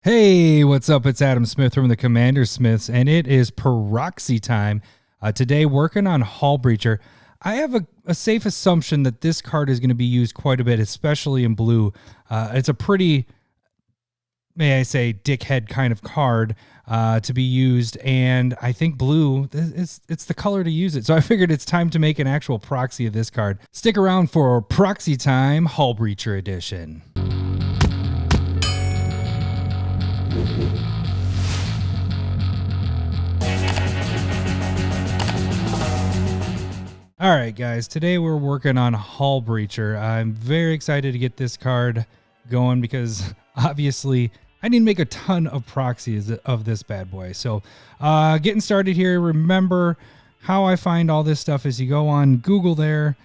Hey, what's up? It's Adam Smith from the CommanderSmiths, and it is Proxy Time. Today, working on Hullbreacher. I have a safe assumption that this card is going to be used quite a bit, especially in blue. It's a pretty, may I say, dickhead kind of card to be used, and I think blue, it's the color to use it. So I figured it's time to make an actual proxy of this card. Stick around for Proxy Time Hullbreacher Edition. All right, guys, today we're working on Hullbreacher. I'm very excited to get this card going because obviously I need to make a ton of proxies of this bad boy. So getting started here, remember how I find all this stuff is you go on Google there,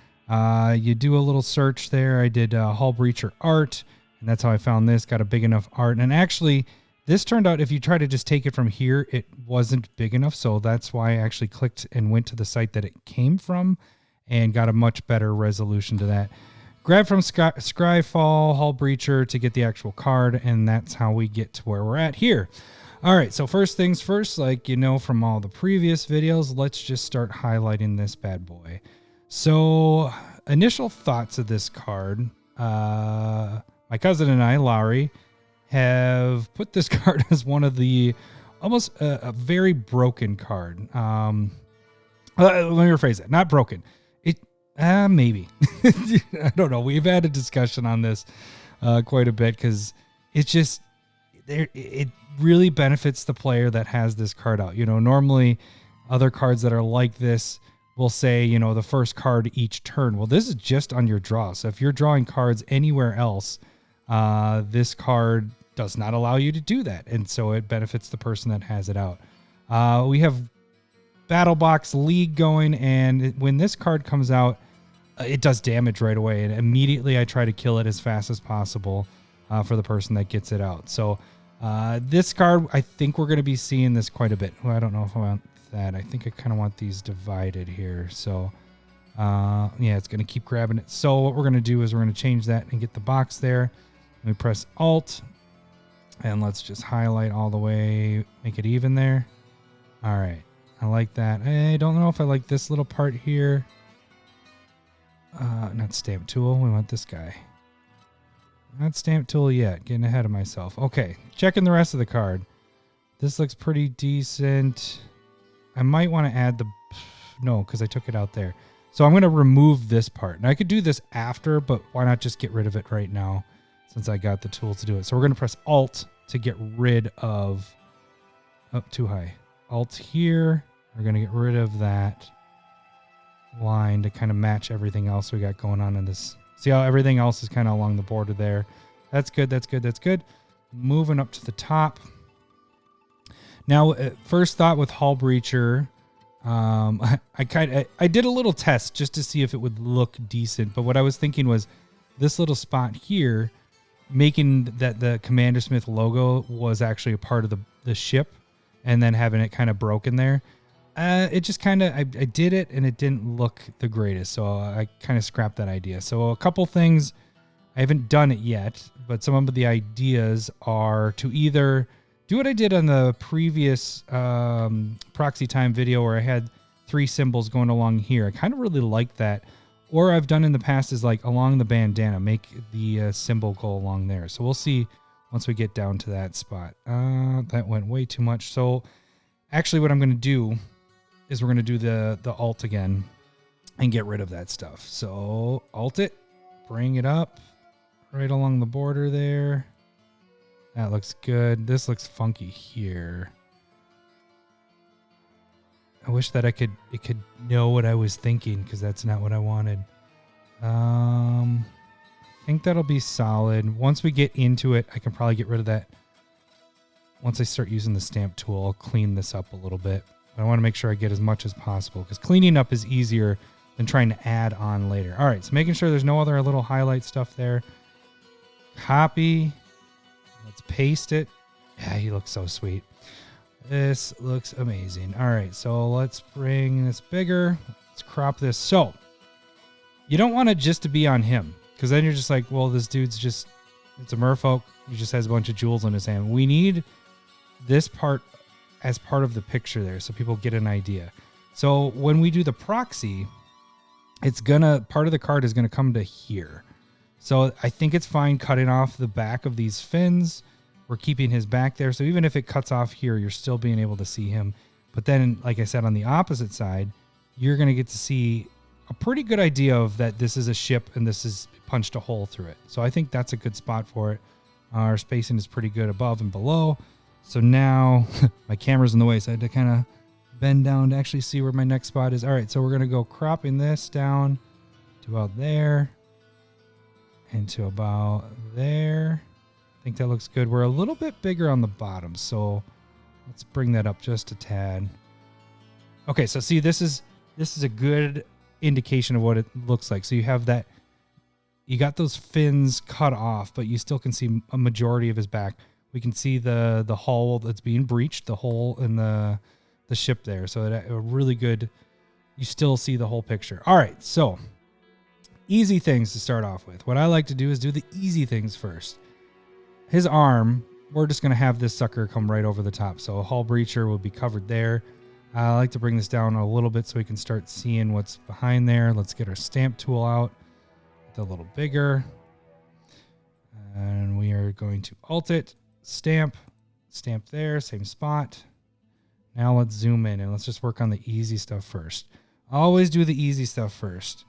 you do a little search there. I did Hullbreacher art, and that's how I found this, got a big enough art. And actually, this turned out, if you try to just take it from here, it wasn't big enough. So that's why I actually clicked and went to the site that it came from and got a much better resolution to that. Grab from Scryfall, Hullbreacher to get the actual card. And that's how we get to where we're at here. All right. So first things first, like you know from all the previous videos, let's just start highlighting this bad boy. So initial thoughts of this card. My cousin and I, Larry, have put this card as one of the almost a very broken card. Let me rephrase that. Not broken. It maybe. I don't know. We've had a discussion on this quite a bit because it's just it really benefits the player that has this card out. You know, normally other cards that are like this will say, you know, the first card each turn. Well, this is just on your draw. So if you're drawing cards anywhere else, this card does not allow you to do that, and so it benefits the person that has it out. We have Battle Box League going, and when this card comes out, it does damage right away, and immediately I try to kill it as fast as possible for the person that gets it out. So this card, I think we're going to be seeing this quite a bit. Well, I don't know if I want that. I think I kind of want these divided here. So yeah, it's going to keep grabbing it. So what we're going to do is we're going to change that and get the box there. We press Alt, and let's just highlight all the way, make it even there. All right, I like that. I don't know if I like this little part here. Not stamp tool, we want this guy. Not stamp tool yet, getting ahead of myself. Okay, checking the rest of the card. This looks pretty decent. I might want to add the, no, because I took it out there. So I'm going to remove this part. And I could do this after, but why not just get rid of it right now since I got the tool to do it. So we're going to press Alt to get rid of, oh, too high. Alt here. We're going to get rid of that line to kind of match everything else we got going on in this. See how everything else is kind of along the border there. That's good. That's good. That's good. Moving up to the top. Now, first thought with Hullbreacher, I did a little test just to see if it would look decent. But what I was thinking was this little spot here, making that the CommanderSmith logo was actually a part of the ship, and then having it kind of broken there. It just kind of, I did it and it didn't look the greatest. So I kind of scrapped that idea. So a couple things, I haven't done it yet, but some of the ideas are to either do what I did on the previous Proxy Time video where I had 3 symbols going along here. I kind of really like that. Or I've done in the past is like along the bandana, make the symbol go along there. So we'll see once we get down to that spot. That went way too much. So actually what I'm going to do is we're going to do the Alt again and get rid of that stuff. So Alt it, bring it up right along the border there. That looks good. This looks funky here. I wish that it could know what I was thinking, because that's not what I wanted. I think that'll be solid. Once we get into it, I can probably get rid of that. Once I start using the stamp tool, I'll clean this up a little bit. But I want to make sure I get as much as possible, because cleaning up is easier than trying to add on later. All right, so making sure there's no other little highlight stuff there. Copy. Let's paste it. Yeah, he looks so sweet. This looks amazing. All right, so let's bring this bigger. Let's crop this. So you don't want it just to be on him, because then you're just like, well, this dude's just, it's a merfolk. He just has a bunch of jewels in his hand. We need this part as part of the picture there so people get an idea. So when we do the proxy, part of the card is gonna come to here. So I think it's fine cutting off the back of these fins. We're keeping his back there. So even if it cuts off here, you're still being able to see him. But then, like I said, on the opposite side, you're going to get to see a pretty good idea of that this is a ship and this is punched a hole through it. So I think that's a good spot for it. Our spacing is pretty good above and below. So now my camera's in the way, so I had to kind of bend down to actually see where my next spot is. All right, so we're going to go cropping this down to about there and to about there. I think that looks good. We're a little bit bigger on the bottom, so let's bring that up just a tad. Okay, so see, this is a good indication of what it looks like. So you have that, you got those fins cut off, but you still can see a majority of his back. We can see the hull that's being breached, the hole in the ship there. So that a really good, you still see the whole picture. All right, so easy things to start off with. What I like to do is do the easy things first. His arm, we're just going to have this sucker come right over the top. So a Hullbreacher will be covered there. I like to bring this down a little bit so we can start seeing what's behind there. Let's get our stamp tool out. It's a little bigger. And we are going to alt it, stamp there, same spot. Now let's zoom in and let's just work on the easy stuff first. Always do the easy stuff first.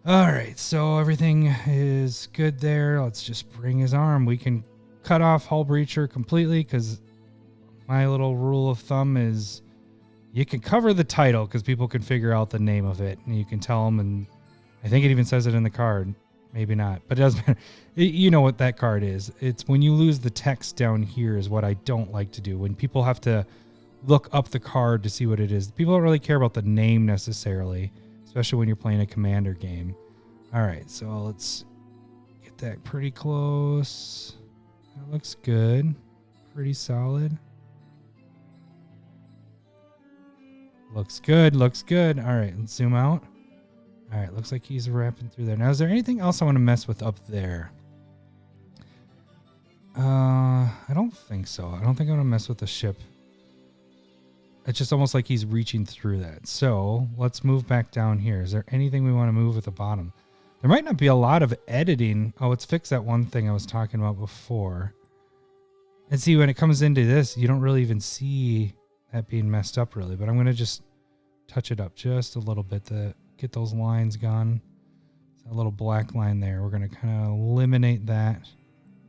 All right, so everything is good there. Let's just bring his arm. We can cut off Hullbreacher completely because my little rule of thumb is you can cover the title because people can figure out the name of it and you can tell them, and I think it even says it in the card. Maybe not, but it doesn't matter. You know what that card is. It's when you lose the text down here is what I don't like to do. When people have to look up the card to see what it is. People don't really care about the name necessarily, especially when you're playing a commander game. All right, so let's get that pretty close. That looks good. Pretty solid. Looks good, looks good. All right, let's zoom out. All right, looks like he's wrapping through there. Now, is there anything else I want to mess with up there? I don't think so. I don't think I want to mess with the ship. It's just almost like he's reaching through that. So let's move back down here. Is there anything we want to move at the bottom? There might not be a lot of editing. Oh, let's fix that one thing I was talking about before. And see, when it comes into this, you don't really even see that being messed up really. But I'm going to just touch it up just a little bit to get those lines gone. That little black line there. We're going to kind of eliminate that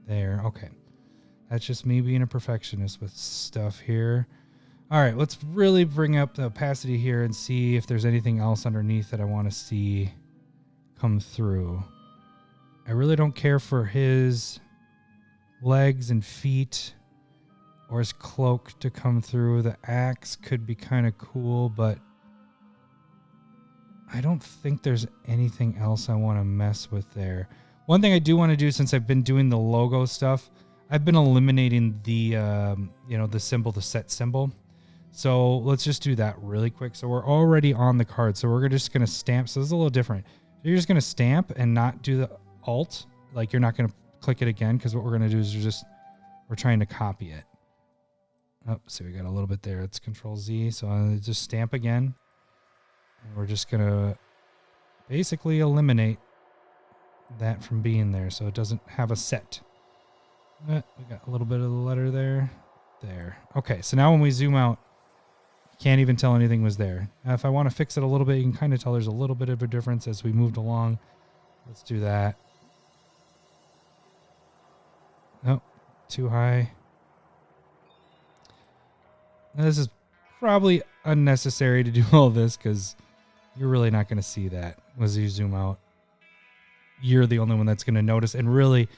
there. Okay. That's just me being a perfectionist with stuff here. All right, let's really bring up the opacity here and see if there's anything else underneath that I want to see come through. I really don't care for his legs and feet or his cloak to come through. The axe could be kind of cool, but I don't think there's anything else I want to mess with there. One thing I do want to do, since I've been doing the logo stuff, I've been eliminating the, the symbol, the set symbol. So let's just do that really quick. So we're already on the card. So we're just going to stamp. So this is a little different. So you're just going to stamp and not do the alt. Like you're not going to click it again, because what we're going to do is we're trying to copy it. Oh, so we got a little bit there. It's Control Z. So I'll just stamp again. And we're just going to basically eliminate that from being there. So it doesn't have a set. We got a little bit of the letter there. There. Okay. So now when we zoom out, can't even tell anything was there. If I want to fix it a little bit, you can kind of tell there's a little bit of a difference as we moved along. Let's do that. Oh, too high. Now, this is probably unnecessary to do all this because you're really not going to see that as you zoom out. You're the only one that's going to notice. And really,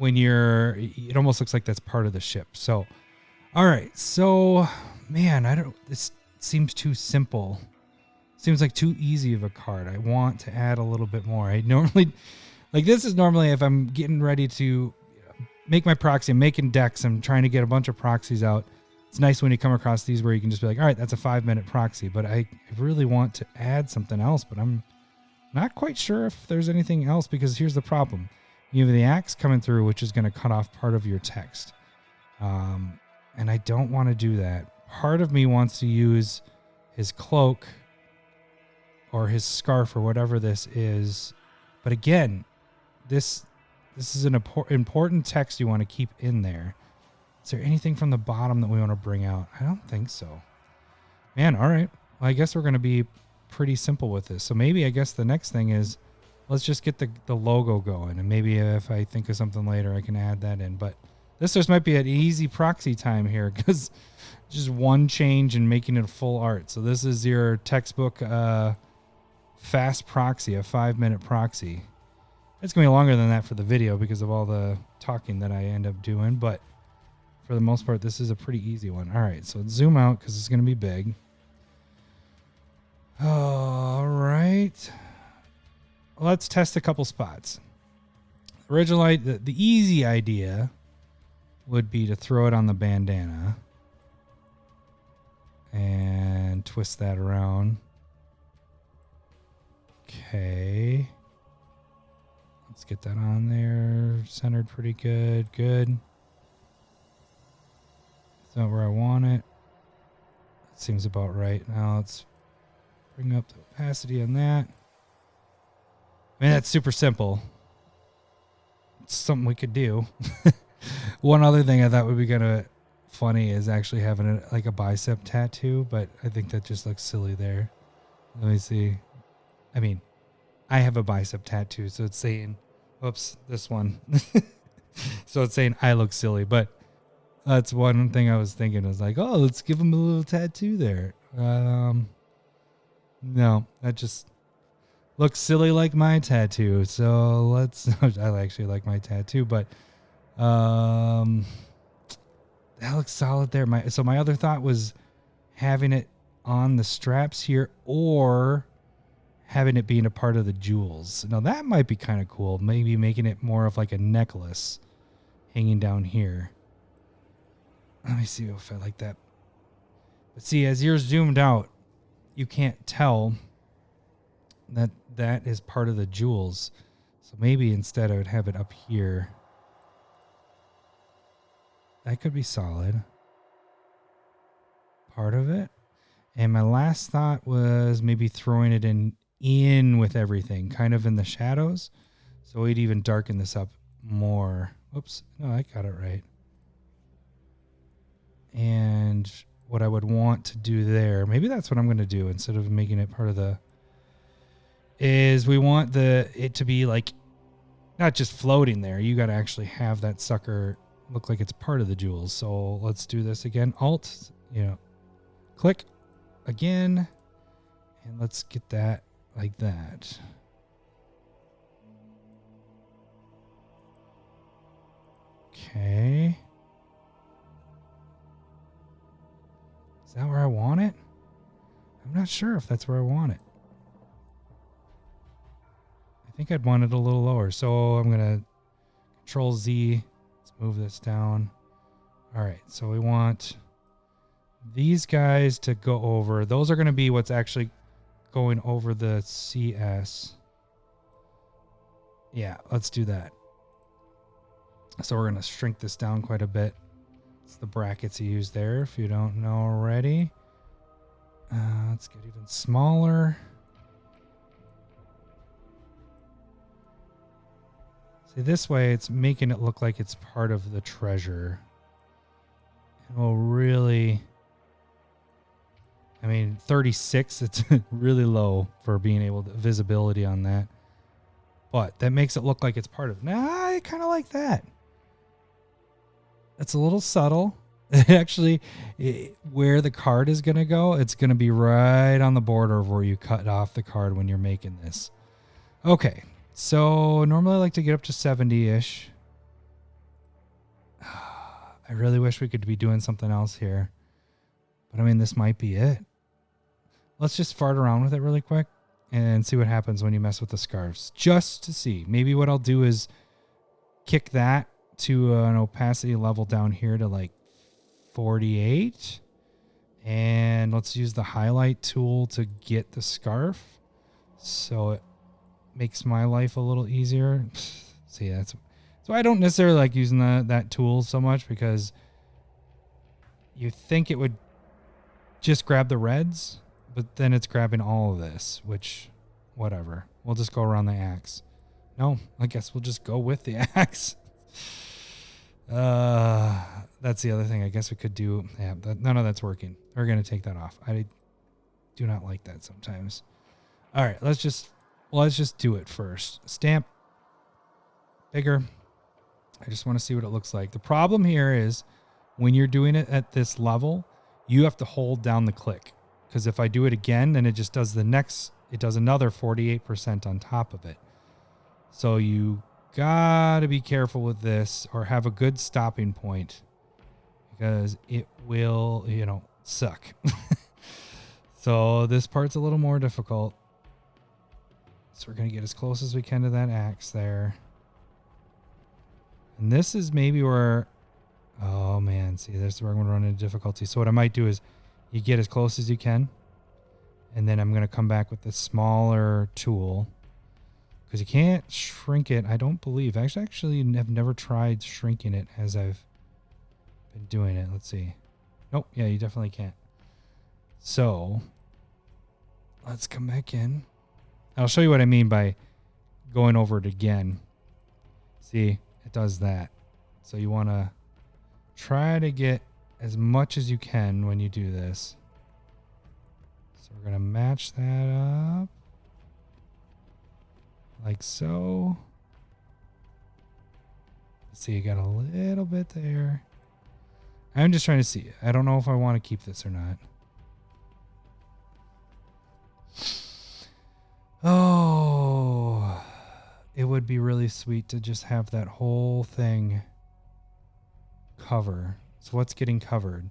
it almost looks like that's part of the ship. So, all right. So, man, this seems too simple. Seems like too easy of a card. I want to add a little bit more. I normally, this is normally if I'm getting ready to make my proxy, I'm making decks, I'm trying to get a bunch of proxies out. It's nice when you come across these where you can just be like, all right, that's a 5-minute proxy. But I really want to add something else, but I'm not quite sure if there's anything else, because here's the problem. You have the axe coming through, which is going to cut off part of your text. And I don't want to do that. Part of me wants to use his cloak or his scarf or whatever this is. But again, this is an important text you want to keep in there. Is there anything from the bottom that we want to bring out? I don't think so. Man, all right. Well, I guess we're going to be pretty simple with this. So maybe I guess the next thing is let's just get the logo going. And maybe if I think of something later, I can add that in. But this just might be an easy proxy time here because just one change and making it a full art. So this is your textbook fast proxy, a 5-minute proxy. It's going to be longer than that for the video because of all the talking that I end up doing. But for the most part, this is a pretty easy one. All right, so let's zoom out because it's going to be big. All right. Let's test a couple spots. Originally, the easy idea would be to throw it on the bandana and twist that around. Okay. Let's get that on there. Centered pretty good. Good. It's not where I want it. That seems about right. Now let's bring up the opacity on that. I mean, that's super simple. It's something we could do. One other thing I thought would be kind of funny is actually having like a bicep tattoo, but I think that just looks silly there. Let me see. I mean, I have a bicep tattoo, so it's saying, oops, this one. So it's saying I look silly, but that's one thing I was thinking. I was like, oh, let's give him a little tattoo there. No, that just looks silly like my tattoo. So let's, I actually like my tattoo, but that looks solid there. So my other thought was having it on the straps here or having it being a part of the jewels. Now that might be kind of cool. Maybe making it more of like a necklace hanging down here. Let me see if I like that. But see, as you're zoomed out, you can't tell that that is part of the jewels. So maybe instead I would have it up here. That could be solid. Part of it. And my last thought was maybe throwing it in with everything, kind of in the shadows. So we'd even darken this up more. Oops. No, I got it right. And what I would want to do there, maybe that's what I'm going to do instead of making it part of the, is we want it to be like not just floating there. You got to actually have that sucker look like it's part of the jewels. So let's do this again. Alt, click again, and let's get that like that. Okay. Is that where I want it? I'm not sure if that's where I want it. I think I'd want it a little lower. So I'm going to Control Z. Let's move this down. All right. So we want these guys to go over. Those are going to be what's actually going over the CS. Yeah, let's do that. So we're going to shrink this down quite a bit. It's the brackets you use there if you don't know already. Let's get even smaller. See, this way it's making it look like it's part of the treasure. It will really... I mean, 36, it's really low for being able to visibility on that. But that makes it look like it's part of... Nah, I kind of like that. It's a little subtle. Actually, where the card is going to go, it's going to be right on the border of where you cut off the card when you're making this. Okay, so normally I like to get up to 70-ish. I really wish we could be doing something else here. But I mean, this might be it. Let's just fart around with it really quick and see what happens when you mess with the scarves. Just to see. Maybe what I'll do is kick that to an opacity level down here to like 48. And let's use the highlight tool to get the scarf. So it makes my life a little easier. See, that's so I don't necessarily like using that tool so much because you think it would just grab the reds, but then it's grabbing all of this, which whatever. We'll just go around the axe. No, I guess we'll just go with the axe. That's the other thing. I guess we could do. Yeah, none of that's working. We're gonna take that off. I do not like that sometimes. All right, let's just do it first. Stamp bigger. I just want to see what it looks like. The problem here is when you're doing it at this level, you have to hold down the click, because if I do it again, then it just does the next. It does another 48% on top of it. So you gotta be careful with this, or have a good stopping point, because it will, suck. So this part's a little more difficult. So we're going to get as close as we can to that axe there. And this is maybe where, oh man, see, there's where I'm going to run into difficulty. So what I might do is you get as close as you can. And then I'm going to come back with this smaller tool, because you can't shrink it, I don't believe. Actually, I've never tried shrinking it as I've been doing it. Let's see. Nope. Yeah, you definitely can't. So let's come back in. I'll show you what I mean by going over it again. See, it does that. So you want to try to get as much as you can when you do this. So we're going to match that up. Like so. Let's see, you got a little bit there. I'm just trying to see. I don't know if I want to keep this or not. Oh, it would be really sweet to just have that whole thing cover. So what's getting covered?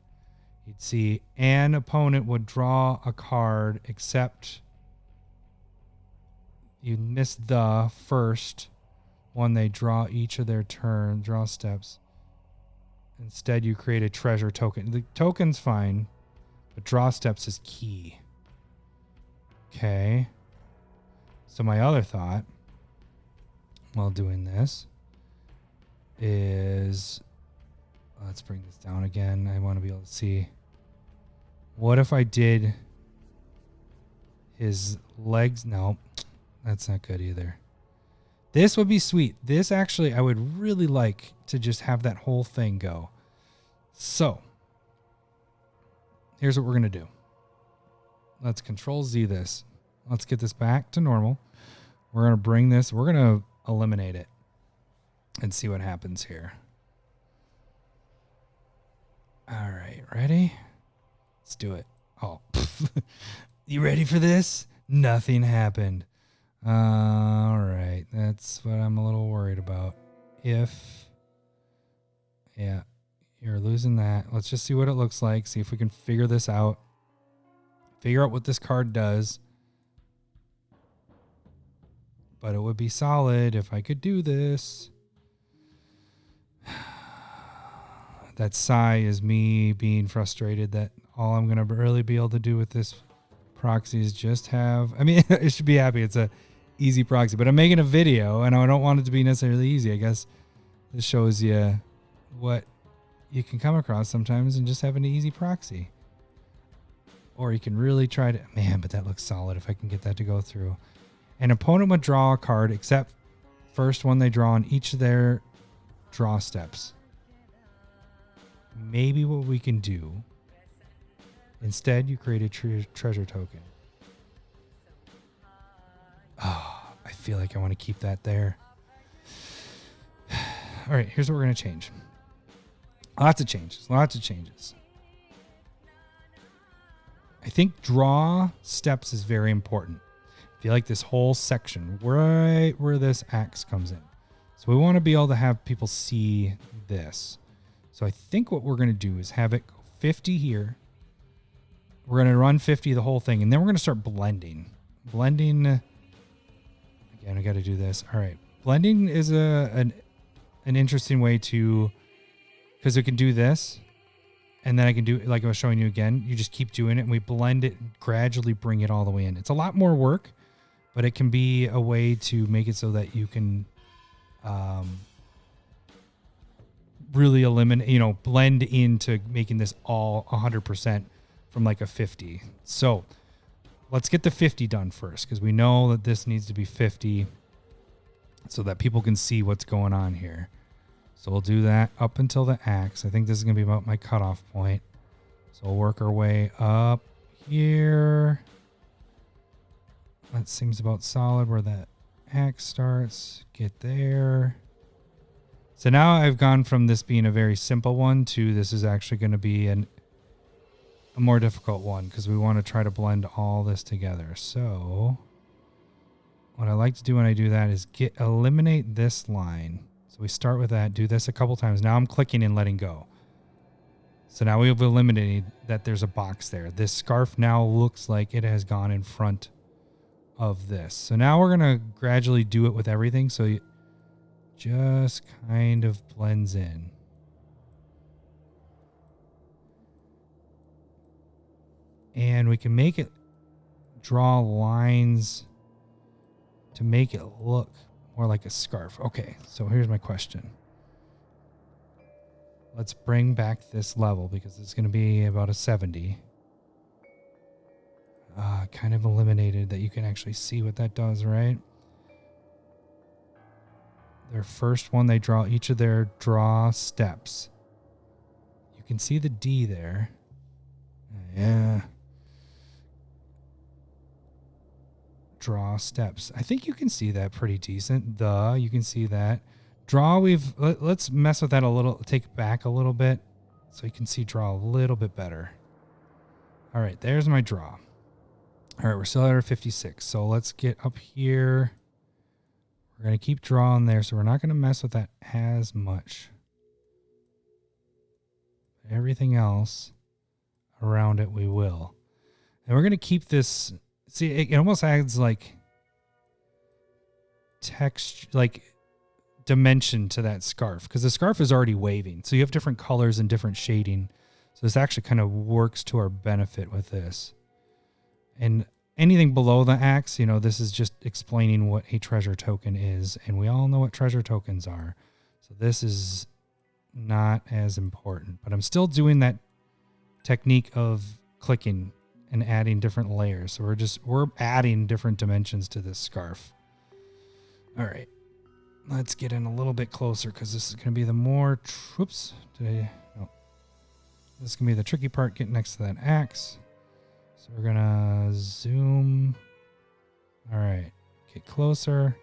You'd see an opponent would draw a card, except you miss the first one they draw each of their draw steps. Instead, you create a treasure token. The token's fine, but draw steps is key. Okay. So my other thought while doing this is, let's bring this down again. I want to be able to see. What if I did his legs? No, that's not good either. This would be sweet. This actually, I would really like to just have that whole thing go. So here's what we're going to do. Let's Control Z this. Let's get this back to normal. We're going to bring this, we're going to eliminate it and see what happens here. All right, ready? Let's do it. Oh, you ready for this? Nothing happened. All right, that's what I'm a little worried about. Yeah, you're losing that. Let's just see what it looks like. See if we can figure this out. Figure out what this card does. But it would be solid if I could do this. That sigh is me being frustrated that all I'm going to really be able to do with this proxy is just have... I mean, it should be happy. It's a easy proxy. But I'm making a video, and I don't want it to be necessarily easy. I guess this shows you what you can come across sometimes and just have an easy proxy. Or you can really try to... Man, but that looks solid if I can get that to go through. An opponent would draw a card, except first one they draw on each of their draw steps. Maybe what we can do, instead you create a treasure token. Oh, I feel like I want to keep that there. All right, here's what we're going to change. Lots of changes. I think draw steps is very important. If you like this whole section, right where this axe comes in. So we want to be able to have people see this. So I think what we're going to do is have it go 50 here. We're going to run 50 the whole thing, and then we're going to start blending. Blending, again, I got to do this. All right. Blending is an interesting way to, because we can do this, and then I can do, like I was showing you again, you just keep doing it, and we blend it and gradually bring it all the way in. It's a lot more work, but it can be a way to make it so that you can really eliminate, blend into making this all 100% from like a 50. So let's get the 50 done first, because we know that this needs to be 50 so that people can see what's going on here. So we'll do that up until the axe. I think this is going to be about my cutoff point. So we'll work our way up here. That seems about solid where that axe starts. Get there. So now I've gone from this being a very simple one to this is actually going to be a more difficult one, because we want to try to blend all this together. So what I like to do when I do that is eliminate this line. So we start with that, do this a couple times. Now I'm clicking and letting go. So now we've eliminated that there's a box there. This scarf now looks like it has gone in front of this. So now we're going to gradually do it with everything. So it just kind of blends in. And we can make it draw lines to make it look more like a scarf. Okay, so here's my question. Let's bring back this level because it's going to be about a 70. Kind of eliminated that you can actually see what that does, right? Their first one, they draw each of their draw steps. You can see the D there. Yeah. Draw steps. I think you can see that pretty decent. You can see that. Draw, let's mess with that a little, take it back a little bit so you can see draw a little bit better. All right, there's my draw. All right, we're still at our 56. So let's get up here. We're going to keep drawing there, so we're not going to mess with that as much. Everything else around it, we will. And we're going to keep this. See, it almost adds like text, like dimension to that scarf, because the scarf is already waving. So you have different colors and different shading. So this actually kind of works to our benefit with this. And anything below the axe, this is just explaining what a treasure token is. And we all know what treasure tokens are. So this is not as important. But I'm still doing that technique of clicking and adding different layers. So we're adding different dimensions to this scarf. All right. Let's get in a little bit closer, because this is going to be the more... Whoops. This is going to be the tricky part, getting next to that axe. So we're going to zoom. All right. Get closer.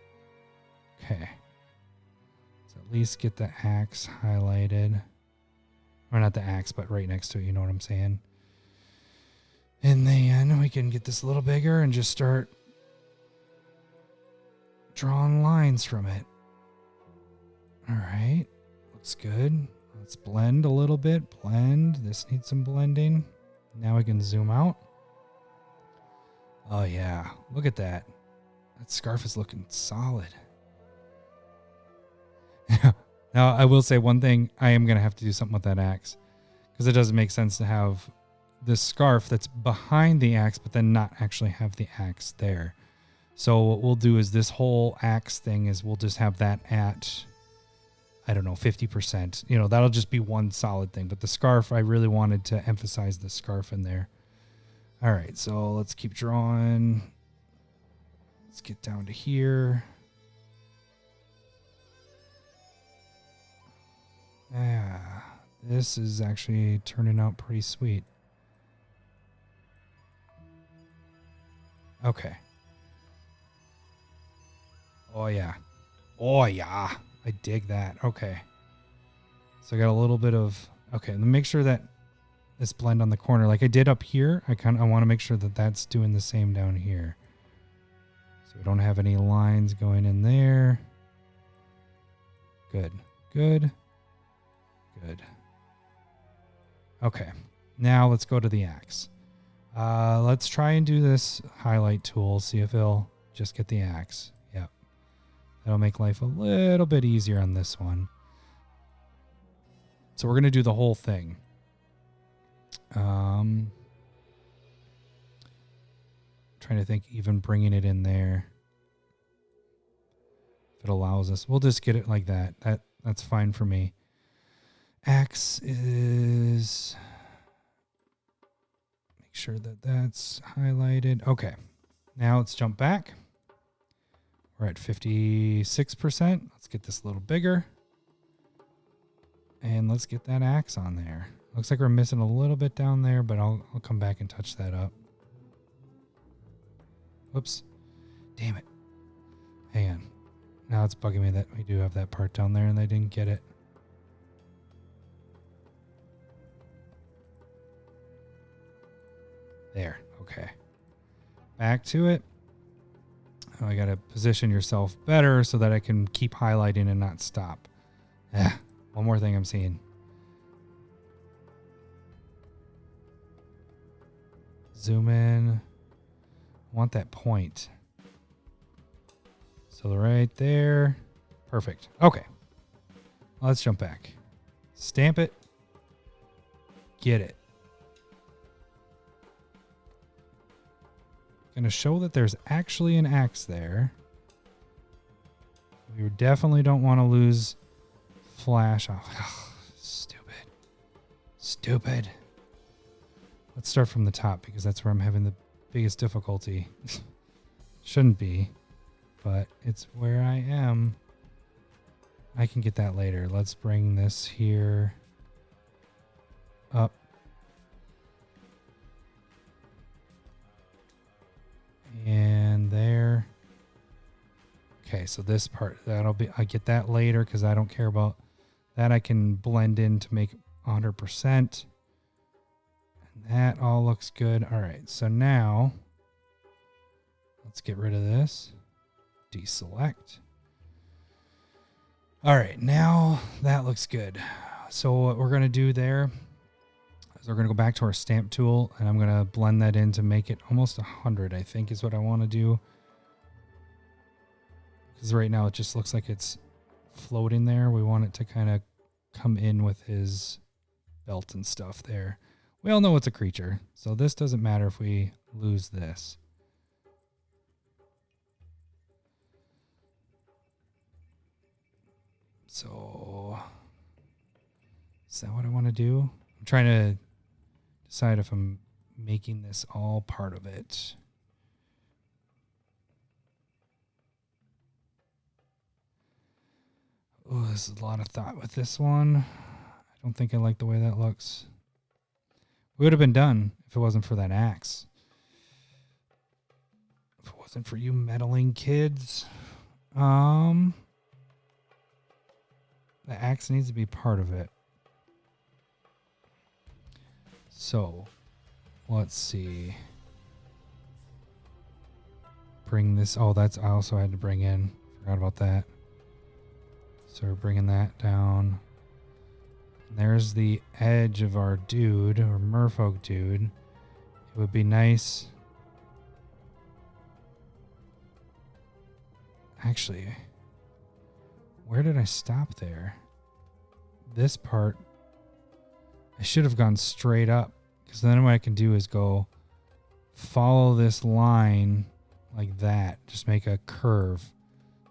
Okay. Let's at least get the axe highlighted. Or not the axe, but right next to it. You know what I'm saying? And then we can get this a little bigger and just start drawing lines from it. All right. Looks good. Let's blend a little bit. Blend. This needs some blending. Now we can zoom out. Oh, yeah. Look at that. That scarf is looking solid. Now, I will say one thing. I am going to have to do something with that axe, because it doesn't make sense to have this scarf that's behind the axe, but then not actually have the axe there. So what we'll do is this whole axe thing is we'll just have that at, I don't know, 50%. That'll just be one solid thing. But the scarf, I really wanted to emphasize the scarf in there. All right, so let's keep drawing. Let's get down to here. Yeah, this is actually turning out pretty sweet. Okay. Oh, yeah. Oh, yeah. I dig that. Okay. So I got a little bit of... Okay, let me make sure that this blend on the corner, like I did up here, I want to make sure that that's doing the same down here. So we don't have any lines going in there. Good. Good. Good. Okay. Now let's go to the axe. Let's try and do this highlight tool, see if it'll just get the axe. Yep. That'll make life a little bit easier on this one. So we're going to do the whole thing. Trying to think even bringing it in there. If it allows us, we'll just get it like that. That's fine for me. Axe is, make sure that that's highlighted. Okay. Now let's jump back. We're at 56%. Let's get this a little bigger. And let's get that axe on there. Looks like we're missing a little bit down there, but I'll come back and touch that up. Whoops. Damn it. Hang on. Now it's bugging me that we do have that part down there and they didn't get it. There. Okay. Back to it. Oh, I got to position yourself better so that I can keep highlighting and not stop. One more thing I'm seeing. Zoom in. I want that point. So right there. Perfect. Okay. Let's jump back. Stamp it. Get it. Going to show that there's actually an axe there. We definitely don't want to lose flash off. Stupid. Stupid. Let's start from the top because that's where I'm having the biggest difficulty. Shouldn't be, but it's where I am. I can get that later. Let's bring this here up. And there. Okay, so this part, I get that later because I don't care about that. I can blend in to make 100%. And that all looks good. All right, so now let's get rid of this. Deselect. All right, now that looks good. So what we're going to do there is we're going to go back to our stamp tool and I'm going to blend that in to make it almost 100, I think is what I want to do. Because right now it just looks like it's floating there. We want it to kind of come in with his belt and stuff there. We all know it's a creature, so this doesn't matter if we lose this. So, is that what I want to do? I'm trying to decide if I'm making this all part of it. Oh, this is a lot of thought with this one. I don't think I like the way that looks. We would have been done if it wasn't for that axe. If it wasn't for you meddling kids. The axe needs to be part of it. So, let's see. Bring this. Oh, I also had to bring in. Forgot about that. So we're bringing that down. And there's the edge of our dude, or merfolk dude. It would be nice. Actually, where did I stop there? This part, I should have gone straight up. Because then what I can do is go follow this line like that. Just make a curve.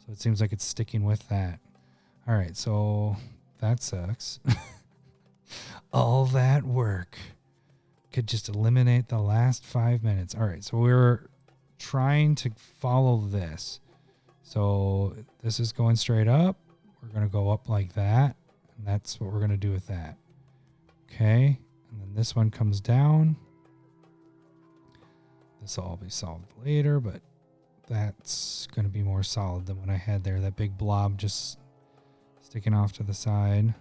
So it seems like it's sticking with that. All right, so that sucks. All that work could just eliminate the last 5 minutes. All right, so we're trying to follow this. So this is going straight up. We're going to go up like that. And that's what we're going to do with that. Okay, and then this one comes down. This will all be solved later, but that's going to be more solid than what I had there. That big blob just sticking off to the side.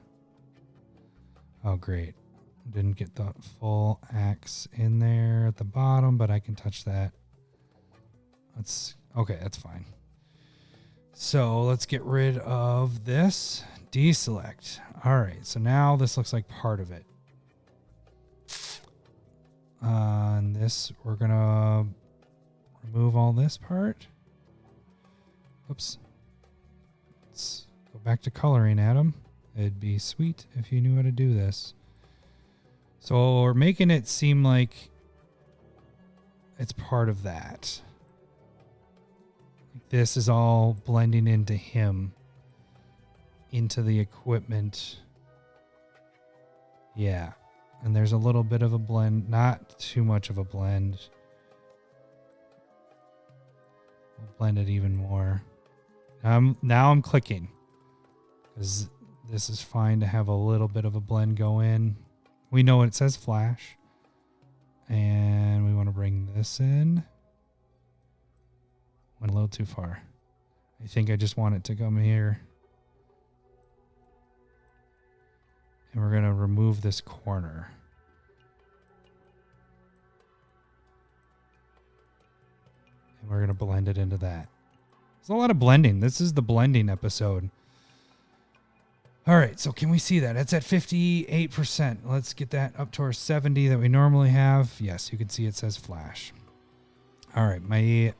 Oh, great. Didn't get the full axe in there at the bottom, but I can touch that. Okay, that's fine. So let's get rid of this. Deselect. All right, so now this looks like part of it. And this, we're going to remove all this part. Oops. Let's go back to coloring, Adam. It'd be sweet if you knew how to do this. So we're making it seem like it's part of that. Like this is all blending into him, into the equipment. Yeah. And there's a little bit of a blend, not too much of a blend. We'll blend it even more. Now I'm clicking because this is fine to have a little bit of a blend go in. We know it says flash, and we want to bring this in. Went a little too far. I think I just want it to come here. And we're going to remove this corner. And we're going to blend it into that. There's a lot of blending. This is the blending episode. All right, so can we see that? It's at 58%. Let's get that up to our 70 that we normally have. Yes, you can see it says flash. All right, my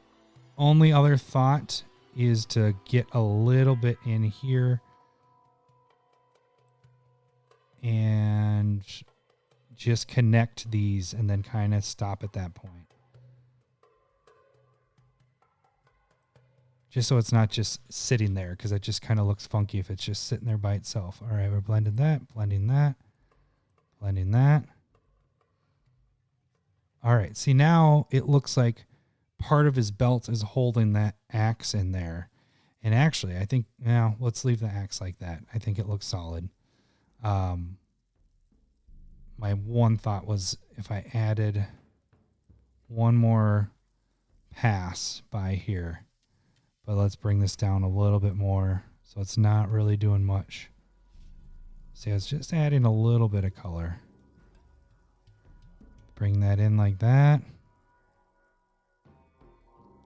only other thought is to get a little bit in here and just connect these and then kind of stop at that point. Just so it's not just sitting there, because it just kind of looks funky if it's just sitting there by itself. All right, we're blending that, blending that, blending that. All right, see now it looks like part of his belt is holding that axe in there. And actually, I think, now let's leave the axe like that. I think it looks solid. My one thought was if I added one more pass by here. But let's bring this down a little bit more so it's not really doing much. See, it's just adding a little bit of color. Bring that in like that.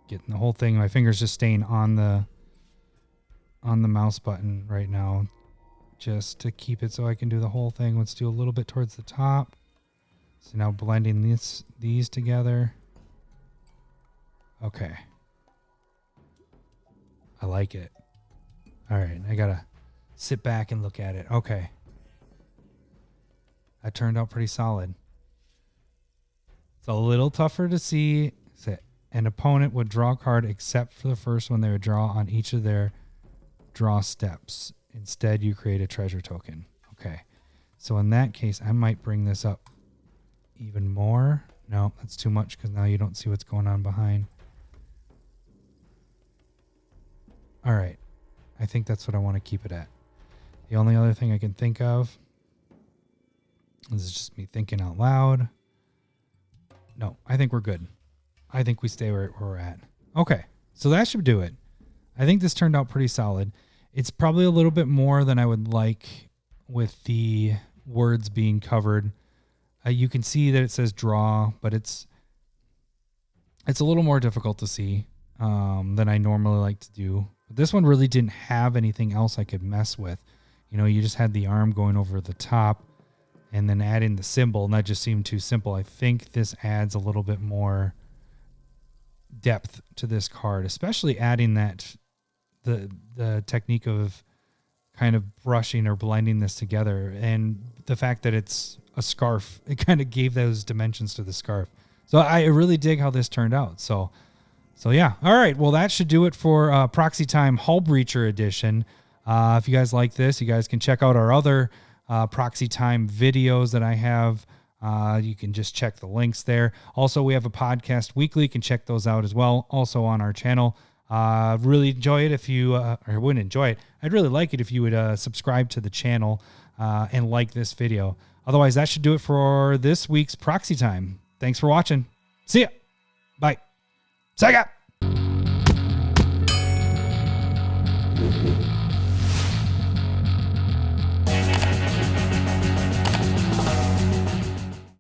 Getting the whole thing. My finger's just staying on the mouse button right now just to keep it so I can do the whole thing. Let's do a little bit towards the top. So now blending these together. Okay. I like it. All right, I gotta sit back and look at it. Okay. That turned out pretty solid. It's a little tougher to see. An opponent would draw a card except for the first one they would draw on each of their draw steps. Instead, you create a treasure token. Okay. So in that case, I might bring this up even more. No, that's too much because now you don't see what's going on behind. All right. I think that's what I want to keep it at. The only other thing I can think of, this is just me thinking out loud. No, I think we're good. I think we stay where we're at. Okay, so that should do it. I think this turned out pretty solid. It's probably a little bit more than I would like with the words being covered. You can see that it says draw, but it's a little more difficult to see than I normally like to do. But this one really didn't have anything else I could mess with. You know, you just had the arm going over the top and then adding the symbol, and that just seemed too simple. I think this adds a little bit more depth to this card, especially adding that the technique of kind of brushing or blending this together, and the fact that it's a scarf, it kind of gave those dimensions to the scarf. So I really dig how this turned out. So yeah. All right. Well, that should do it for Proxy Time Hullbreacher edition. If you guys like this, you guys can check out our other Proxy Time videos that I have. You can just check the links there. Also, we have a podcast weekly. You can check those out as well. Also on our channel. Really enjoy it if you, or I wouldn't enjoy it. I'd really like it if you would subscribe to the channel and like this video. Otherwise, that should do it for this week's Proxy Time. Thanks for watching. See ya. Bye. Sega.